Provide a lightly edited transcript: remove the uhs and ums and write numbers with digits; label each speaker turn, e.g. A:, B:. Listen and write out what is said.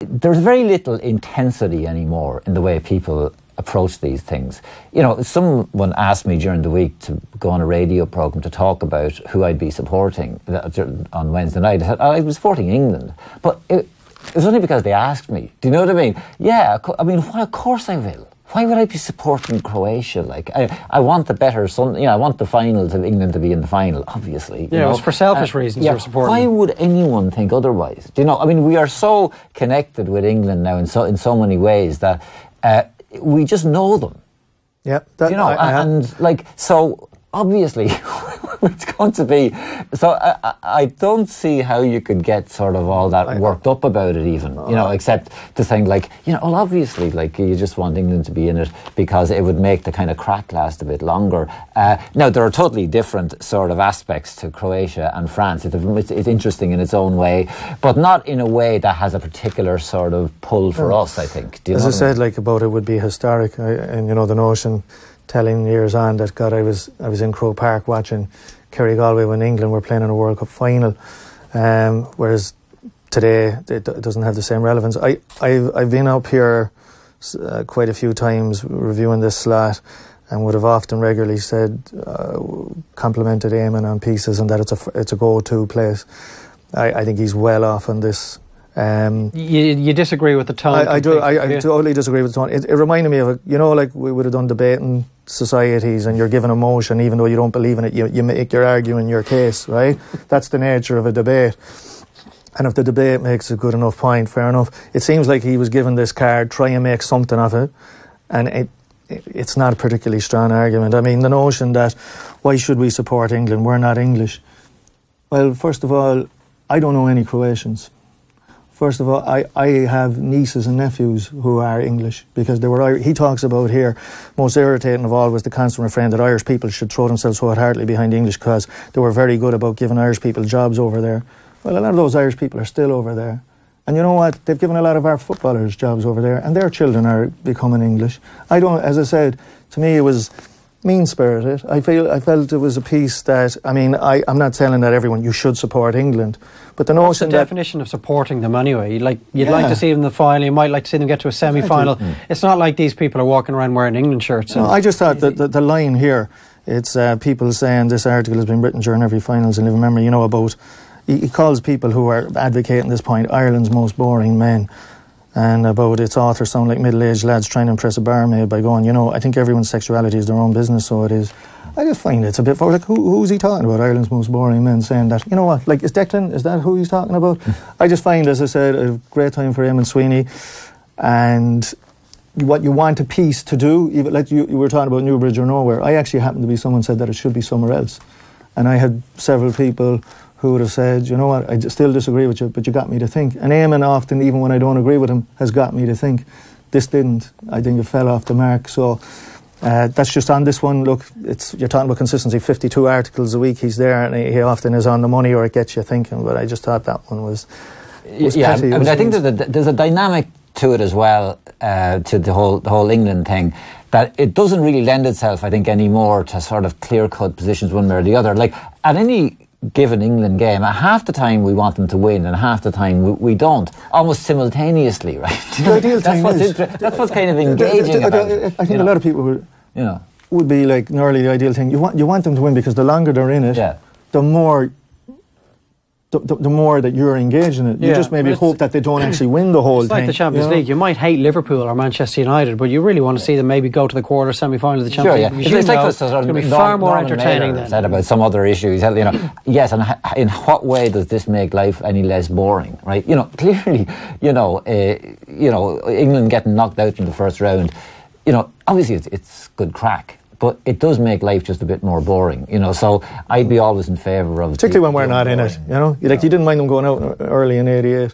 A: There's very little intensity anymore in the way people approach these things. You know, someone asked me during the week to go on a radio programme to talk about who I'd be supporting on Wednesday night. I said, I was supporting England, but it was only because they asked me. Do you know what I mean? Yeah, I mean, of course I will. Why would I be supporting Croatia? Like, I want the better son. You know, I want the finals of England to be in the final, obviously.
B: Yeah, it's for selfish reasons you're supporting.
A: Why would anyone think otherwise? Do you know? I mean, we are so connected with England now in so many ways that we just know them.
C: Yeah,
A: you know, and like so. Obviously, it's going to be. So I don't see how you could get sort of all that worked up about it, even, you know, except to think like, you know, well, obviously, like you just want England to be in it because it would make the kind of crack last a bit longer. Now, there are totally different sort of aspects to Croatia and France. It's interesting in its own way, but not in a way that has a particular sort of pull for us, I think. Do you know
C: as I said, like about it would be historic, and you know, the notion. Telling years on that, God, I was in Croke Park watching Kerry Galway when England were playing in a World Cup final, whereas today it doesn't have the same relevance. I've been up here quite a few times reviewing this slot, and would have often regularly said complimented Eamonn on pieces and that it's a go-to place. I think he's well off on this.
B: You disagree with the tone?
C: I totally disagree with the tone. It reminded me of, you know, like we would have done debating societies and you're given a motion even though you don't believe in it, you're arguing your case, right? That's the nature of a debate. And if the debate makes a good enough point, fair enough. It seems like he was given this card, try and make something of it, and it's not a particularly strong argument. I mean, the notion that why should we support England, we're not English. Well, first of all, I don't know any Croatians. First of all, I have nieces and nephews who are English because they were Irish. He talks about here, most irritating of all was the constant refrain that Irish people should throw themselves wholeheartedly behind English because they were very good about giving Irish people jobs over there. Well, a lot of those Irish people are still over there. And you know what? They've given a lot of our footballers jobs over there and their children are becoming English. As I said, to me it was mean-spirited. I felt it was a piece that, I mean, I'm not telling that everyone, you should support England, but the notion
B: What's the definition of supporting them anyway? You'd like to see them in the final, you might like to see them get to a semi-final. It's not like these people are walking around wearing England shirts.
C: No, I just thought that the line here, it's people saying this article has been written during every finals in living memory, you know, about, he calls people who are advocating this point Ireland's most boring men. And about its author sound like middle-aged lads trying to impress a barmaid by going, you know, I think everyone's sexuality is their own business, so it is. I just find it's a bit, like, who's he talking about, Ireland's most boring men, saying that? You know what, like, is Declan, is that who he's talking about? I just find, as I said, a great time for Eamonn Sweeney, and what you want a piece to do, even like you were talking about Newbridge or nowhere, I actually happen to be someone said that it should be somewhere else. And I had several people who would have said, you know what, I still disagree with you, but you got me to think. And Eamonn often, even when I don't agree with him, has got me to think. This didn't. I think it fell off the mark. So that's just on this one. Look, you're talking about consistency, 52 articles a week he's there, and he often is on the money or it gets you thinking. But I just thought that one was
A: yeah, petty. I mean, I think there's a dynamic to it as well, to the whole England thing, that it doesn't really lend itself, I think, anymore to sort of clear-cut positions one way or the other. Like, at any given England game, half the time we want them to win and half the time we don't, almost simultaneously, right?
C: The ideal
A: that's what's kind of engaging about it.
C: I think a lot of people would be like, nearly the ideal thing. You want them to win because the longer they're in it, the more that you're engaged in it. You just maybe hope that they don't actually win the whole thing.
B: It's like the Champions League. You might hate Liverpool or Manchester United, but you really want to see them maybe go to the quarter semi-final of the Champions League.
A: It's like it's going to be far more entertaining than said about some other issues. You know, yes, and in what way does this make life any less boring? Right? You know, clearly, England getting knocked out in the first round. You know, obviously it's good crack. But it does make life just a bit more boring, you know. So I'd be always in favour of,
C: particularly when we're not in it, you know. You didn't mind them going out early in '88.